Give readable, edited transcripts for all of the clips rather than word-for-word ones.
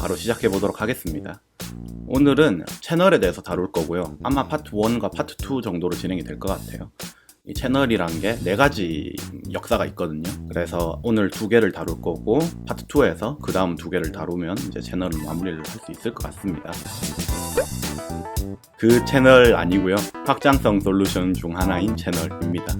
바로 시작해 보도록 하겠습니다. 오늘은 채널에 대해서 다룰 거고요. 아마 파트 1과 파트 2 정도로 진행이 될 것 같아요. 이 채널이란 게 4가지 역사가 있거든요. 그래서 오늘 2개를 다룰 거고 파트 2에서 그 다음 2개를 다루면 이제 채널은 마무리를 할 수 있을 것 같습니다. 그 채널 아니고요. 확장성 솔루션 중 하나인 채널입니다.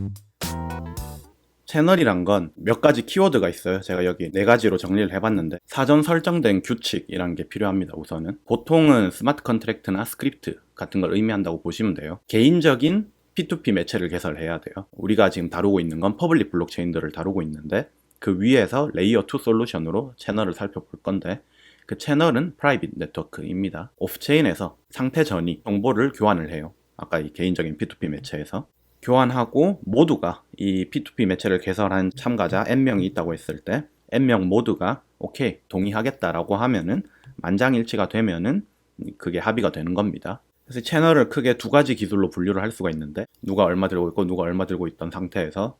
채널이란 건 몇 가지 키워드가 있어요. 제가 여기 4가지로 정리를 해봤는데 사전 설정된 규칙이란 게 필요합니다. 우선은 보통은 스마트 컨트랙트나 스크립트 같은 걸 의미한다고 보시면 돼요. 개인적인 P2P 매체를 개설해야 돼요. 우리가 지금 다루고 있는 건 퍼블릭 블록체인들을 다루고 있는데 그 위에서 레이어 2 솔루션으로 채널을 살펴볼 건데 그 채널은 프라이빗 네트워크입니다. 오프체인에서 상태 전이 정보를 교환을 해요. 아까 이 개인적인 P2P 매체에서 교환하고 모두가 이 P2P 매체를 개설한 참가자 N명이 있다고 했을 때 N명 모두가 오케이 동의하겠다라고 하면은 만장일치가 되면은 그게 합의가 되는 겁니다. 그래서 채널을 크게 2가지 기술로 분류를 할 수가 있는데 누가 얼마 들고 있고 누가 얼마 들고 있던 상태에서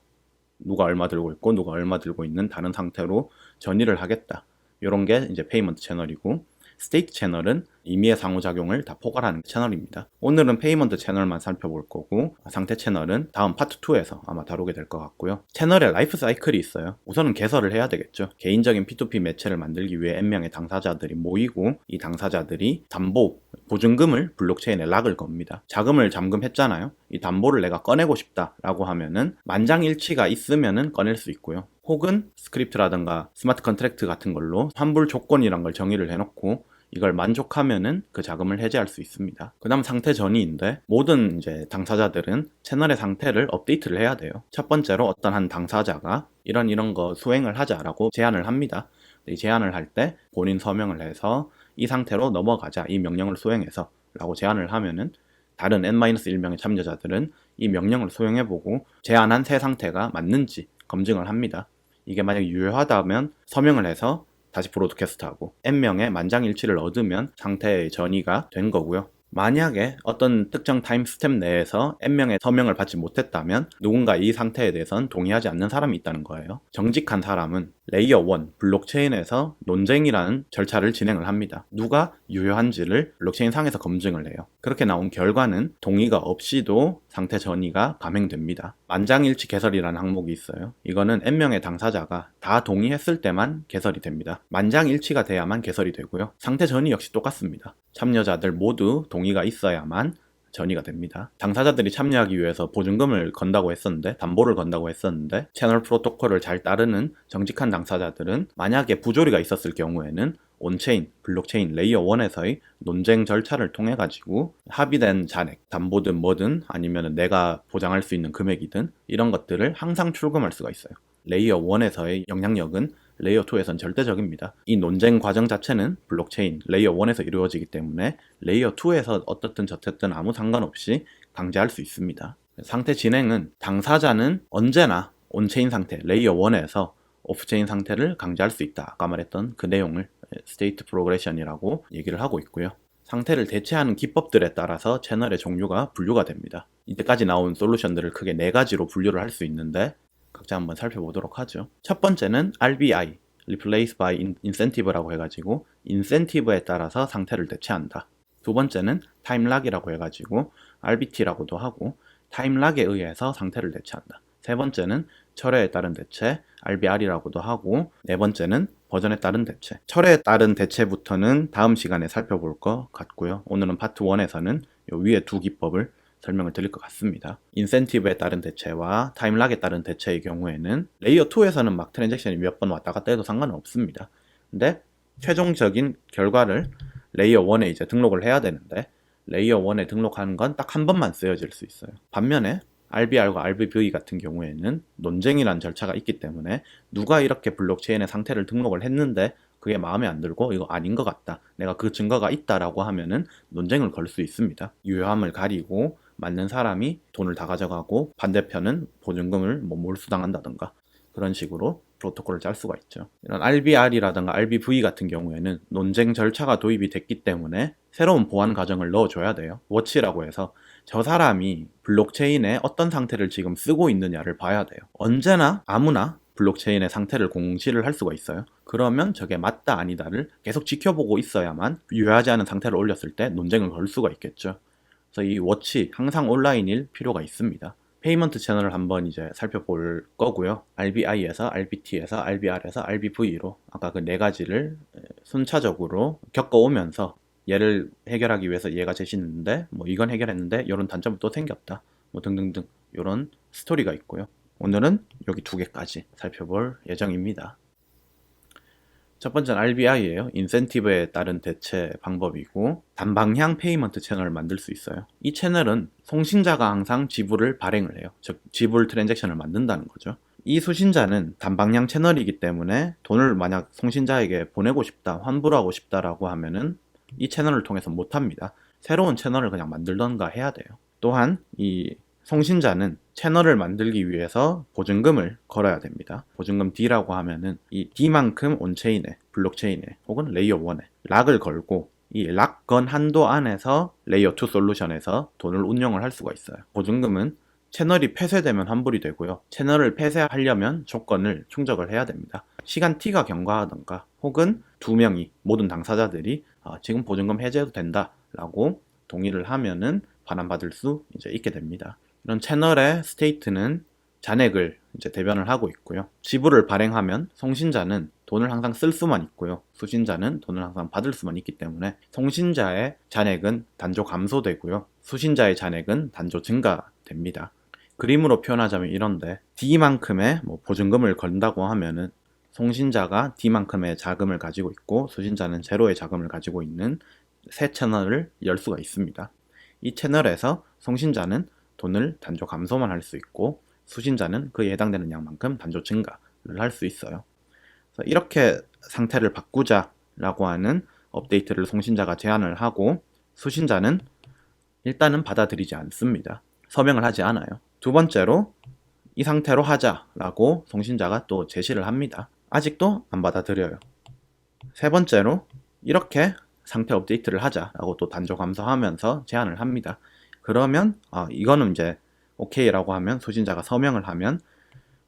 누가 얼마 들고 있고 누가 얼마 들고 있는 다른 상태로 전이를 하겠다. 이런 게 이제 페이먼트 채널이고 스테이크 채널은 임의의 상호작용을 다 포괄하는 채널입니다. 오늘은 페이먼트 채널만 살펴볼 거고 상태 채널은 다음 파트 2에서 아마 다루게 될 것 같고요. 채널의 라이프 사이클이 있어요. 우선은 개설을 해야 되겠죠. 개인적인 P2P 매체를 만들기 위해 N명의 당사자들이 모이고 이 당사자들이 담보, 보증금을 블록체인에 락을 겁니다. 자금을 잠금했잖아요. 이 담보를 내가 꺼내고 싶다라고 하면은 만장일치가 있으면은 꺼낼 수 있고요. 혹은 스크립트라든가 스마트 컨트랙트 같은 걸로 환불 조건이란 걸 정의를 해놓고 이걸 만족하면은 그 자금을 해제할 수 있습니다. 그 다음 상태 전이인데 모든 이제 당사자들은 채널의 상태를 업데이트를 해야 돼요. 첫 번째로 어떤 한 당사자가 이런 거 수행을 하자라고 제안을 합니다. 이 제안을 할 때 본인 서명을 해서 이 상태로 넘어가자, 이 명령을 수행해서 라고 제안을 하면은 다른 N-1명의 참여자들은 이 명령을 수행해보고 제안한 새 상태가 맞는지 검증을 합니다. 이게 만약 유효하다면 서명을 해서 다시 브로드캐스트하고 N명의 만장일치를 얻으면 상태의 전이가 된 거고요. 만약에 어떤 특정 타임 스텝 내에서 N명의 서명을 받지 못했다면 누군가 이 상태에 대해서는 동의하지 않는 사람이 있다는 거예요. 정직한 사람은 레이어 1 블록체인에서 논쟁이라는 절차를 진행을 합니다. 누가 유효한지를 블록체인 상에서 검증을 해요. 그렇게 나온 결과는 동의가 없이도 상태 전이가 감행됩니다. 만장일치 개설이라는 항목이 있어요. 이거는 N명의 당사자가 다 동의했을 때만 개설이 됩니다. 만장일치가 돼야만 개설이 되고요. 상태 전이 역시 똑같습니다. 참여자들 모두 동의가 있어야만 전이가 됩니다. 당사자들이 참여하기 위해서 보증금을 건다고 했었는데 담보를 건다고 했었는데 채널 프로토콜을 잘 따르는 정직한 당사자들은 만약에 부조리가 있었을 경우에는 온체인, 블록체인 레이어 1에서의 논쟁 절차를 통해 가지고 합의된 잔액, 담보든 뭐든 아니면 내가 보장할 수 있는 금액이든 이런 것들을 항상 출금할 수가 있어요. 레이어 1에서의 영향력은 레이어 2에선 절대적입니다. 이 논쟁 과정 자체는 블록체인 레이어 1에서 이루어지기 때문에 레이어 2에서 어떻든 저쨌든 아무 상관없이 강제할 수 있습니다. 상태 진행은 당사자는 언제나 온체인 상태 레이어 1에서 오프체인 상태를 강제할 수 있다. 아까 말했던 그 내용을 스테이트 프로그레션이라고 얘기를 하고 있고요. 상태를 대체하는 기법들에 따라서 채널의 종류가 분류가 됩니다. 이때까지 나온 솔루션들을 크게 4가지로 분류를 할 수 있는데 각자 한번 살펴보도록 하죠. 첫 번째는 RBI, Replace by Incentive라고 해가지고 인센티브에 따라서 상태를 대체한다. 두 번째는 타임락이라고 해가지고 RBT라고도 하고 타임락에 의해서 상태를 대체한다. 세 번째는 철회에 따른 대체, RBR이라고도 하고 네 번째는 버전에 따른 대체. 철회에 따른 대체부터는 다음 시간에 살펴볼 것 같고요. 오늘은 파트 1에서는 요 위에 2 기법을 설명을 드릴 것 같습니다. 인센티브에 따른 대체와 타임락에 따른 대체의 경우에는 레이어 2에서는 막 트랜잭션이 몇 번 왔다 갔다 해도 상관은 없습니다. 근데 최종적인 결과를 레이어 1에 이제 등록을 해야 되는데 레이어 1에 등록하는 건 딱 한 번만 쓰여질 수 있어요. 반면에 RBR과 RBV 같은 경우에는 논쟁이라는 절차가 있기 때문에 누가 이렇게 블록체인의 상태를 등록을 했는데 그게 마음에 안 들고 이거 아닌 것 같다. 내가 그 증거가 있다라고 하면은 논쟁을 걸 수 있습니다. 유효함을 가리고 맞는 사람이 돈을 다 가져가고 반대편은 보증금을 몰수당한다던가 그런 식으로 프로토콜을 짤 수가 있죠. 이런 RBR이라든가 RBV 같은 경우에는 논쟁 절차가 도입이 됐기 때문에 새로운 보안 과정을 넣어줘야 돼요. 워치라고 해서 저 사람이 블록체인에 어떤 상태를 지금 쓰고 있느냐를 봐야 돼요. 언제나 아무나 블록체인의 상태를 공시를 할 수가 있어요. 그러면 저게 맞다 아니다를 계속 지켜보고 있어야만 유효하지 않은 상태를 올렸을 때 논쟁을 걸 수가 있겠죠. 그래서 이 워치 항상 온라인일 필요가 있습니다. 페이먼트 채널을 한번 이제 살펴볼 거고요. RBI에서, RBT에서, RBR에서, RBV로 아까 그 네 가지를 순차적으로 겪어오면서 얘를 해결하기 위해서 얘가 제시했는데 뭐 이건 해결했는데 이런 단점이 또 생겼다. 뭐 등등등 이런 스토리가 있고요. 오늘은 여기 두 개까지 살펴볼 예정입니다. 첫 번째는 RBI예요. 인센티브에 따른 대체 방법이고 단방향 페이먼트 채널을 만들 수 있어요. 이 채널은 송신자가 항상 지불을 발행을 해요. 즉 지불 트랜잭션을 만든다는 거죠. 이 수신자는 단방향 채널이기 때문에 돈을 만약 송신자에게 보내고 싶다, 환불하고 싶다라고 하면은 이 채널을 통해서 못합니다. 새로운 채널을 그냥 만들던가 해야 돼요. 또한 이 송신자는 채널을 만들기 위해서 보증금을 걸어야 됩니다. 보증금 D라고 하면은 이 D만큼 온체인에, 블록체인에 혹은 레이어 1에 락을 걸고 이 락 건 한도 안에서 레이어 2 솔루션에서 돈을 운영을 할 수가 있어요. 보증금은 채널이 폐쇄되면 환불이 되고요. 채널을 폐쇄하려면 조건을 충족을 해야 됩니다. 시간 T가 경과하던가 혹은 두 명이 모든 당사자들이 지금 보증금 해제해도 된다라고 동의를 하면은 반환받을 수 이제 있게 됩니다. 이런 채널의 스테이트는 잔액을 이제 대변을 하고 있고요. 지불을 발행하면 송신자는 돈을 항상 쓸 수만 있고요. 수신자는 돈을 항상 받을 수만 있기 때문에 송신자의 잔액은 단조 감소되고요. 수신자의 잔액은 단조 증가됩니다. 그림으로 표현하자면 이런데 D만큼의 뭐 보증금을 건다고 하면은 송신자가 D만큼의 자금을 가지고 있고 수신자는 제로의 자금을 가지고 있는 새 채널을 열 수가 있습니다. 이 채널에서 송신자는 돈을 단조 감소만 할 수 있고 수신자는 그에 해당되는 양만큼 단조 증가를 할 수 있어요. 그래서 이렇게 상태를 바꾸자라고 하는 업데이트를 송신자가 제안을 하고 수신자는 일단은 받아들이지 않습니다. 서명을 하지 않아요. 두 번째로 이 상태로 하자라고 송신자가 또 제시를 합니다. 아직도 안 받아들여요. 세 번째로 이렇게 상태 업데이트를 하자라고 또 단조 감소하면서 제안을 합니다. 그러면 이거는 이제 오케이라고 하면 수신자가 서명을 하면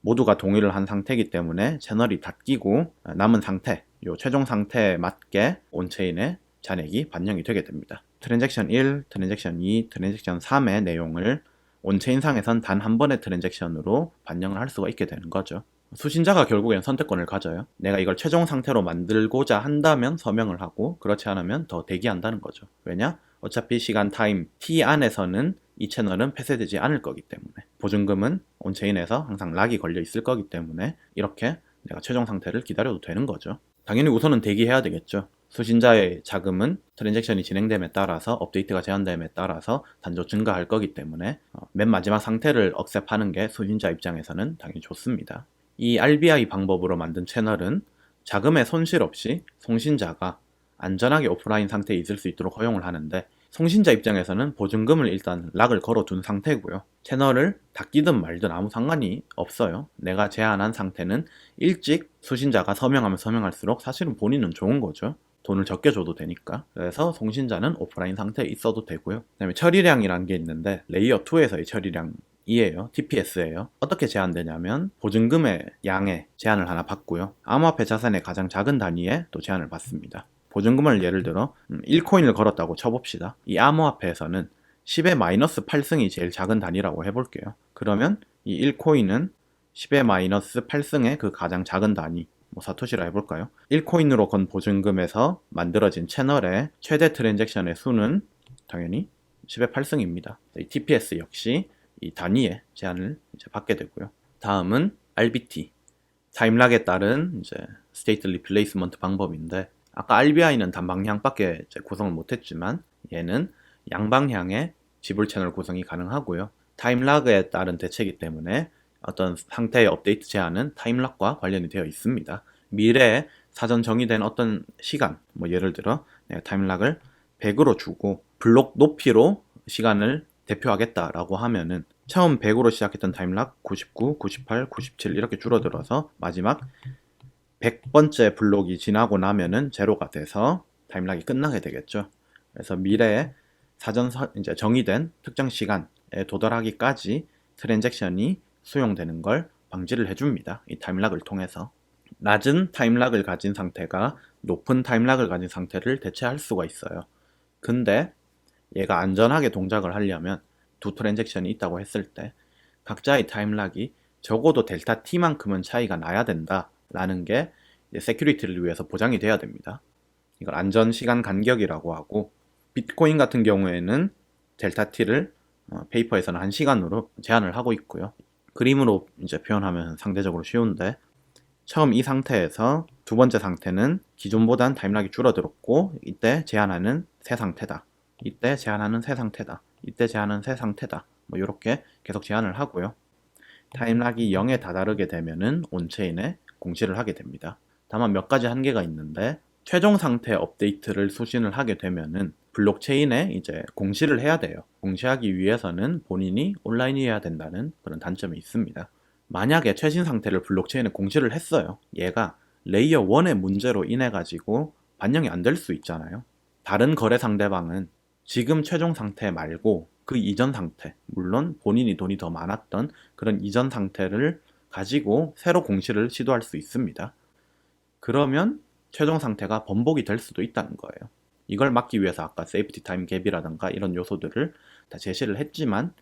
모두가 동의를 한 상태이기 때문에 채널이 닫히고 남은 상태, 요 최종 상태에 맞게 온체인의 잔액이 반영이 되게 됩니다. 트랜잭션 1, 트랜잭션 2, 트랜잭션 3의 내용을 온체인상에선 단 한 번의 트랜잭션으로 반영을 할 수가 있게 되는 거죠. 수신자가 결국엔 선택권을 가져요. 내가 이걸 최종 상태로 만들고자 한다면 서명을 하고 그렇지 않으면 더 대기한다는 거죠. 왜냐? 어차피 시간 타임 T 안에서는 이 채널은 폐쇄되지 않을 거기 때문에 보증금은 온체인에서 항상 락이 걸려 있을 거기 때문에 이렇게 내가 최종 상태를 기다려도 되는 거죠. 당연히 우선은 대기해야 되겠죠. 수신자의 자금은 트랜잭션이 진행됨에 따라서 업데이트가 제한됨에 따라서 단조 증가할 거기 때문에 맨 마지막 상태를 억셉하는 게 수신자 입장에서는 당연히 좋습니다. 이 RBI 방법으로 만든 채널은 자금의 손실 없이 송신자가 안전하게 오프라인 상태에 있을 수 있도록 허용을 하는데 송신자 입장에서는 보증금을 일단 락을 걸어둔 상태고요. 채널을 닫기든 말든 아무 상관이 없어요. 내가 제안한 상태는 일찍 수신자가 서명하면 서명할수록 사실은 본인은 좋은 거죠. 돈을 적게 줘도 되니까. 그래서 송신자는 오프라인 상태에 있어도 되고요. 그 다음에 처리량이라는 게 있는데 레이어 2에서의 처리량이에요. TPS예요. 어떻게 제한되냐면 보증금의 양에 제한을 하나 받고요. 암호화폐 자산의 가장 작은 단위에 또 제한을 받습니다. 보증금을 예를 들어 1코인을 걸었다고 쳐봅시다. 이 암호화폐에서는 10의 마이너스 8승이 제일 작은 단위라고 해볼게요. 그러면 이 1코인은 10의 마이너스 8승의 그 가장 작은 단위, 뭐 사토시라 해볼까요? 1코인으로 건 보증금에서 만들어진 채널의 최대 트랜잭션의 수는 당연히 10의 8승입니다. 이 TPS 역시 이 단위에 제한을 이제 받게 되고요. 다음은 RBT, 타임락에 따른 이제 스테이트 리플레이스먼트 방법인데 아까 RBI는 단방향밖에 구성을 못했지만 얘는 양방향의 지불 채널 구성이 가능하고요. 타임락에 따른 대체이기 때문에 어떤 상태의 업데이트 제한은 타임락과 관련이 되어 있습니다. 미래에 사전 정의된 어떤 시간, 뭐 예를 들어 내가 타임락을 100으로 주고 블록 높이로 시간을 대표하겠다라고 하면은 처음 100으로 시작했던 타임락 99, 98, 97 이렇게 줄어들어서 마지막 100번째 블록이 지나고 나면은 제로가 돼서 타임락이 끝나게 되겠죠. 그래서 미래에 사전 이제 정의된 특정 시간에 도달하기까지 트랜잭션이 수용되는 걸 방지를 해줍니다. 이 타임락을 통해서. 낮은 타임락을 가진 상태가 높은 타임락을 가진 상태를 대체할 수가 있어요. 근데 얘가 안전하게 동작을 하려면 두 트랜잭션이 있다고 했을 때 각자의 타임락이 적어도 델타 t만큼은 차이가 나야 된다 라는 게 세큐리티를 위해서 보장이 돼야 됩니다. 이걸 안전시간 간격이라고 하고, 비트코인 같은 경우에는 델타 t를 페이퍼에서는 1시간으로 제한을 하고 있고요. 그림으로 이제 표현하면 상대적으로 쉬운데, 처음 이 상태에서 두 번째 상태는 기존보단 타임락이 줄어들었고, 이때 제한하는 새 상태다, 이때 제한하는 새 상태다, 이때 제한하는 새 상태다, 뭐 이렇게 계속 제한을 하고요. 타임락이 0에 다다르게 되면은 온체인에 공시를 하게 됩니다. 다만 몇 가지 한계가 있는데, 최종 상태 업데이트를 수신을 하게 되면은 블록체인에 이제 공시를 해야 돼요. 공시하기 위해서는 본인이 온라인이어야 된다는 그런 단점이 있습니다. 만약에 최신 상태를 블록체인에 공시를 했어요. 얘가 레이어 1의 문제로 인해 가지고 반영이 안 될 수 있잖아요. 다른 거래 상대방은 지금 최종 상태 말고 그 이전 상태, 물론 본인이 돈이 더 많았던 그런 이전 상태를 가지고 새로 공시를 시도할 수 있습니다. 그러면 최종 상태가 번복이 될 수도 있다는 거예요. 이걸 막기 위해서 아까 세이프티 타임 갭이라든가 이런 요소들을 다 제시를 했지만,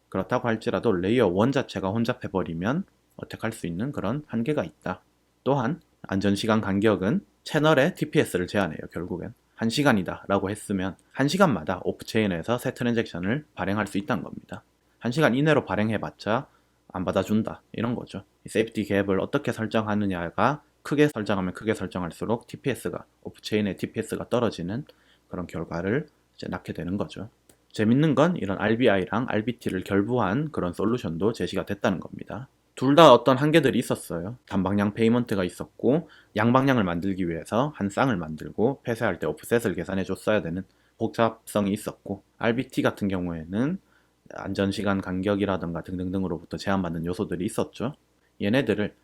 그렇다고 할지라도 레이어 1 자체가 혼잡해버리면 어택할 수 있는 그런 한계가 있다. 또한 안전시간 간격은 채널의 TPS를 제한해요. 결국엔 1시간이다 라고 했으면 1시간마다 오프체인에서 새 트랜잭션을 발행할 수 있다는 겁니다. 1시간 이내로 발행해봤자 안 받아준다, 이런 거죠. 이 세이프티 갭을 어떻게 설정하느냐가 크게 설정하면 크게 설정할수록 TPS가, 오프체인의 TPS가 떨어지는 그런 결과를 이제 낳게 되는 거죠. 재밌는 건 이런 RBI랑 RBT를 결부한 그런 솔루션도 제시가 됐다는 겁니다. 둘 다 어떤 한계들이 있었어요. 단방향 페이먼트가 있었고, 양방향을 만들기 위해서 한 쌍을 만들고 폐쇄할 때 오프셋을 계산해 줬어야 되는 복잡성이 있었고, RBT 같은 경우에는 안전시간 간격이라든가 등등등으로부터 제한받는 요소들이 있었죠. 얘네들을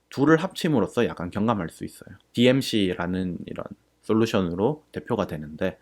둘을 합침으로써 약간 경감할 수 있어요. DMC라는 이런 솔루션으로 대표가 되는데,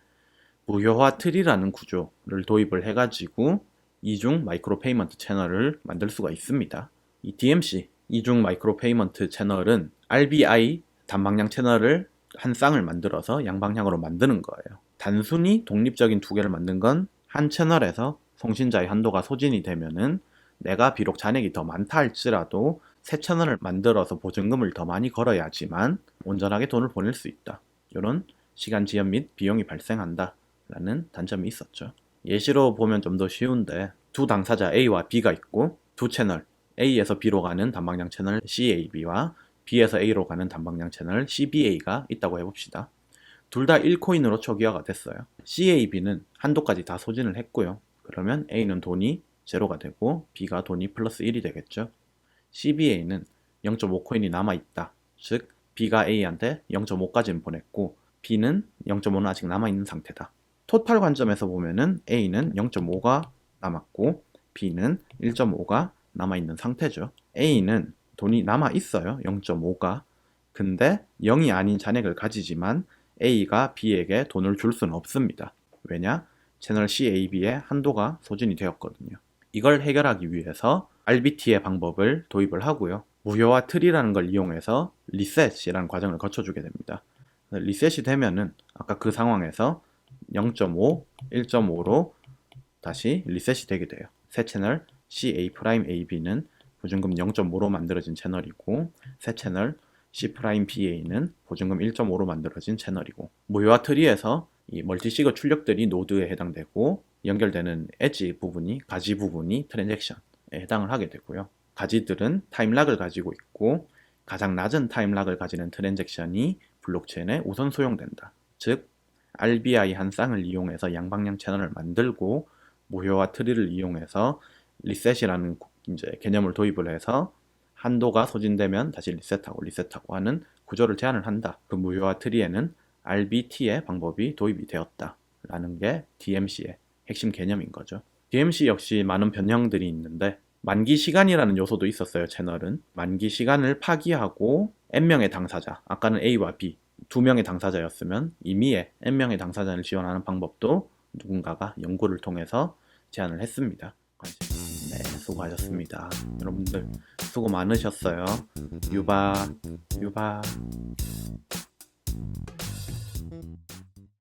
무효화 트리라는 구조를 도입을 해가지고 이중 마이크로 페이먼트 채널을 만들 수가 있습니다. 이 DMC, 이중 마이크로 페이먼트 채널은 RBI 단방향 채널을 한 쌍을 만들어서 양방향으로 만드는 거예요. 단순히 독립적인 두 개를 만든 건 한 채널에서 송신자의 한도가 소진이 되면은 내가 비록 잔액이 더 많다 할지라도 새 채널을 만들어서 보증금을 더 많이 걸어야지만 온전하게 돈을 보낼 수 있다. 이런 시간 지연 및 비용이 발생한다 라는 단점이 있었죠. 예시로 보면 좀 더 쉬운데, 두 당사자 A와 B가 있고 두 채널, A에서 B로 가는 단방향 채널 CAB와 B에서 A로 가는 단방향 채널 CBA가 있다고 해봅시다. 둘 다 1코인으로 초기화가 됐어요. CAB는 한도까지 다 소진을 했고요. 그러면 A는 돈이 제로가 되고 B가 돈이 플러스 1이 되겠죠. CBA는 0.5코인이 남아있다. 즉 B가 A한테 0.5까지는 보냈고 B는 0.5는 아직 남아있는 상태다. 토탈 관점에서 보면은 A는 0.5가 남았고 B는 1.5가 남아있는 상태죠. A는 돈이 남아있어요. 0.5가. 근데 0이 아닌 잔액을 가지지만 A가 B에게 돈을 줄 수는 없습니다. 왜냐? 채널 CAB의 한도가 소진이 되었거든요. 이걸 해결하기 위해서 RBT의 방법을 도입을 하고요. 무효화 트리라는 걸 이용해서 리셋이라는 과정을 거쳐주게 됩니다. 리셋이 되면은 아까 그 상황에서 0.5, 1.5로 다시 리셋이 되게 돼요. 새 채널 CA'AB는 보증금 0.5로 만들어진 채널이고, 새 채널 C'BA는 보증금 1.5로 만들어진 채널이고, 무효화 트리에서 이 멀티시거 출력들이 노드에 해당되고 연결되는 엣지 부분이, 가지 부분이 트랜잭션에 해당을 하게 되고요. 가지들은 타임락을 가지고 있고 가장 낮은 타임락을 가지는 트랜잭션이 블록체인에 우선 소용된다. 즉 RBI 한 쌍을 이용해서 양방향 채널을 만들고 무효화 트리를 이용해서 리셋이라는 이제 개념을 도입을 해서 한도가 소진되면 다시 리셋하고 하는 구조를 제안을 한다. 그 무효화 트리에는 RBT의 방법이 도입이 되었다라는 게 DMC의 핵심 개념인 거죠. DMC 역시 많은 변형들이 있는데, 만기 시간이라는 요소도 있었어요. 채널은 만기 시간을 파기하고 N명의 당사자, 아까는 A와 B 두 명의 당사자였으면 임의의 N명의 당사자를 지원하는 방법도 누군가가 연구를 통해서 제안을 했습니다. 네. 수고하셨습니다. 여러분들 수고 많으셨어요. 유바.